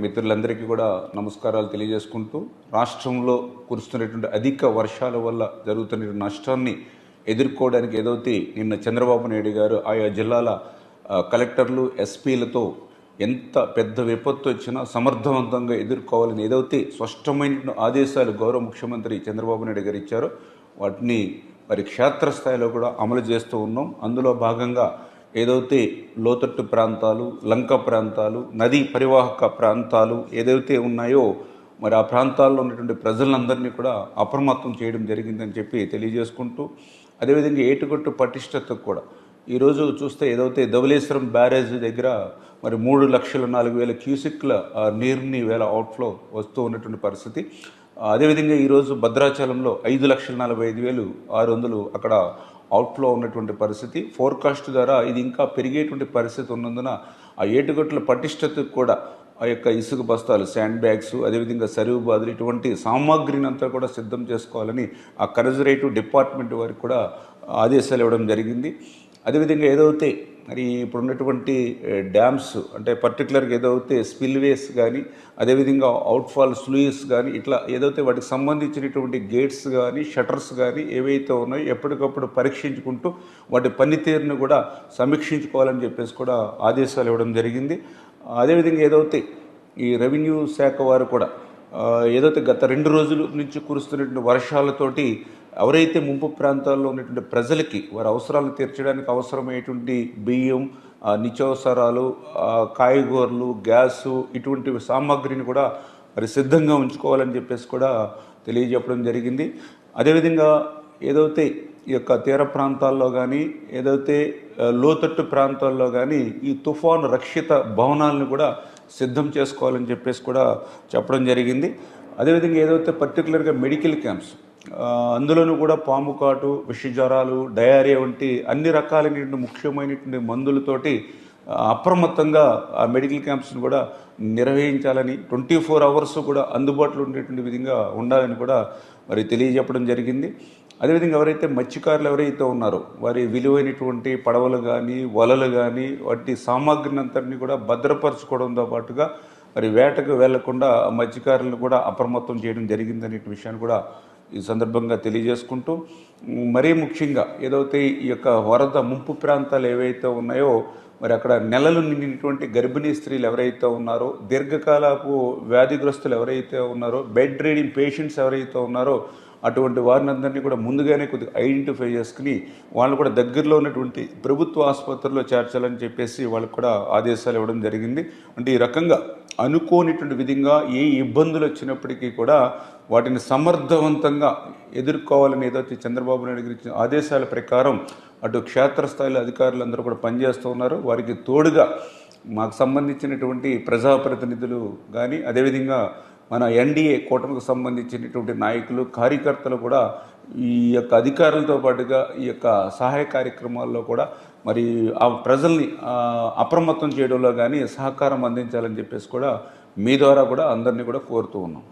మిత్రులందరికీ కూడా నమస్కారాలు తెలియజేసుకుంటూ రాష్ట్రంలో కురుస్తున్నటువంటి అధిక వర్షాల వల్ల జరుగుతున్న నష్టాన్ని ఎదుర్కోవడానికి ఏదైతే నిన్న చంద్రబాబు నాయుడు గారు ఆయా జిల్లాల కలెక్టర్లు ఎస్పీలతో ఎంత పెద్ద విపత్తు వచ్చినా సమర్థవంతంగా ఎదుర్కోవాలని ఏదైతే స్పష్టమైన ఆదేశాలు గౌరవ ముఖ్యమంత్రి చంద్రబాబు నాయుడు గారు ఇచ్చారో వాటిని మరి క్షేత్రస్థాయిలో కూడా అమలు చేస్తూ ఉన్నాం. అందులో భాగంగా ఏదైతే లోతట్టు ప్రాంతాలు, లంక ప్రాంతాలు, నదీ పరివాహక ప్రాంతాలు ఏదైతే ఉన్నాయో మరి ఆ ప్రాంతాల్లో ఉన్నటువంటి ప్రజలందరినీ కూడా అప్రమత్తం చేయడం జరిగిందని చెప్పి తెలియజేసుకుంటూ, అదేవిధంగా ఏటుగట్టు పటిష్టతకు కూడా ఈరోజు చూస్తే ఏదైతే ధవళేశ్వరం బ్యారేజ్ దగ్గర మరి 3,04,000 క్యూసెక్ల నీరుని వేళ అవుట్ఫ్లో వస్తూ ఉన్నటువంటి పరిస్థితి. అదేవిధంగా ఈరోజు భద్రాచలంలో 5,45,600 అక్కడ అవుట్ఫ్లో ఉన్నటువంటి పరిస్థితి. ఫోర్కాస్ట్ ద్వారా ఇది ఇంకా పెరిగేటువంటి పరిస్థితి ఉన్నందున ఆ ఏటుగట్ల పటిష్టతకు కూడా ఆ యొక్క ఇసుక బస్తాలు, శాండ్ బ్యాగ్స్, అదేవిధంగా సరువు బాదులు ఇటువంటి సామాగ్రిని అంతా కూడా సిద్ధం చేసుకోవాలని ఆ కన్జర్వేటివ్ డిపార్ట్మెంట్ వారికి కూడా ఆదేశాలు ఇవ్వడం జరిగింది. అదేవిధంగా ఏదైతే మరి ఇప్పుడు ఉన్నటువంటి డ్యామ్స్ అంటే పర్టికులర్గా ఏదైతే స్పిల్వేస్ కానీ, అదేవిధంగా అవుట్ఫాల్ స్లూయిస్ కానీ ఇట్లా ఏదైతే వాటికి సంబంధించినటువంటి గేట్స్ కానీ, షటర్స్ కానీ ఏవైతే ఉన్నాయో ఎప్పటికప్పుడు పరీక్షించుకుంటూ వాటి పనితీరును కూడా సమీక్షించుకోవాలని చెప్పేసి కూడా ఆదేశాలు ఇవ్వడం జరిగింది. అదేవిధంగా ఏదైతే ఈ రెవెన్యూ శాఖ వారు కూడా ఏదైతే గత 2 రోజుల నుంచి కురుస్తున్నటువంటి వర్షాలతోటి ఎవరైతే ముంపు ప్రాంతాల్లో ఉన్నటువంటి ప్రజలకి వారి అవసరాలను తీర్చడానికి అవసరమైనటువంటి బియ్యం, నిత్యావసరాలు, కాయగూరలు, గ్యాసు ఇటువంటి సామాగ్రిని కూడా మరి సిద్ధంగా ఉంచుకోవాలని చెప్పేసి కూడా తెలియజెప్పడం జరిగింది. అదేవిధంగా ఏదైతే ఈ యొక్క తీర ప్రాంతాల్లో కానీ, ఏదైతే లోతట్టు ప్రాంతాల్లో కానీ ఈ తుఫాను రక్షిత భవనాలను కూడా సిద్ధం చేసుకోవాలని చెప్పేసి కూడా చెప్పడం జరిగింది. అదేవిధంగా ఏదైతే పర్టికులర్గా మెడికల్ క్యాంప్స్ అందులోనూ కూడా పాము కాటు, విషజ్వరాలు, డయేరియా వంటి అన్ని రకాలైనటువంటి ముఖ్యమైనటువంటి మందులతోటి అప్రమత్తంగా ఆ మెడికల్ క్యాంప్స్ని కూడా నిర్వహించాలని 24 అవర్స్ కూడా అందుబాటులో ఉండేటువంటి విధంగా ఉండాలని కూడా మరి తెలియజెప్పడం జరిగింది. అదేవిధంగా ఎవరైతే మత్స్యకారులు ఎవరైతే ఉన్నారో వారి విలువైనటువంటి పడవలు కానీ, వలలు కానీ వాటి సామాగ్రిని అంతటినీ కూడా భద్రపరచుకోవడంతో పాటుగా మరి వేటకు వెళ్లకుండా మత్స్యకారులను కూడా అప్రమత్తం చేయడం జరిగిందనే విషయాన్ని కూడా ఈ సందర్భంగా తెలియజేసుకుంటూ, మరీ ముఖ్యంగా ఏదైతే ఈ యొక్క వరద ముంపు ప్రాంతాలు ఏవైతే ఉన్నాయో మరి అక్కడ నెలలు నిండినటువంటి గర్భిణీ స్త్రీలు ఎవరైతే ఉన్నారో, దీర్ఘకాలపు వ్యాధిగ్రస్తులు ఎవరైతే ఉన్నారో, బెడ్ రీడింగ్ పేషెంట్స్ ఎవరైతే ఉన్నారో అటువంటి వారిని అందరినీ కూడా ముందుగానే కొద్దిగా ఐడెంటిఫై చేసుకుని వాళ్ళు కూడా దగ్గరలో ఉన్నటువంటి ప్రభుత్వ ఆసుపత్రిలో చేర్చాలని చెప్పేసి వాళ్ళకు కూడా ఆదేశాలు ఇవ్వడం జరిగింది. అంటే ఈ రకంగా అనుకోనిటువంటి విధంగా ఏ ఇబ్బందులు వచ్చినప్పటికీ కూడా వాటిని సమర్థవంతంగా ఎదుర్కోవాలని ఏదైతే చంద్రబాబు నాయుడు గారి ఇచ్చిన ఆదేశాల ప్రకారం అటు క్షేత్రస్థాయిలో అధికారులందరూ కూడా పనిచేస్తూ ఉన్నారు. వారికి తోడుగా మాకు సంబంధించినటువంటి ప్రజాప్రతినిధులు కానీ, అదేవిధంగా మన ఎన్డీఏ కూటమికి సంబంధించినటువంటి నాయకులు, కార్యకర్తలు కూడా ఈ యొక్క అధికారులతో పాటుగా ఈ యొక్క సహాయ కార్యక్రమాల్లో కూడా మరి ఆ ప్రజల్ని అప్రమత్తం చేయడంలో కానీ సహకారం అందించాలని చెప్పేసి కూడా మీ ద్వారా కూడా అందరినీ కూడా కోరుతూ ఉన్నాం.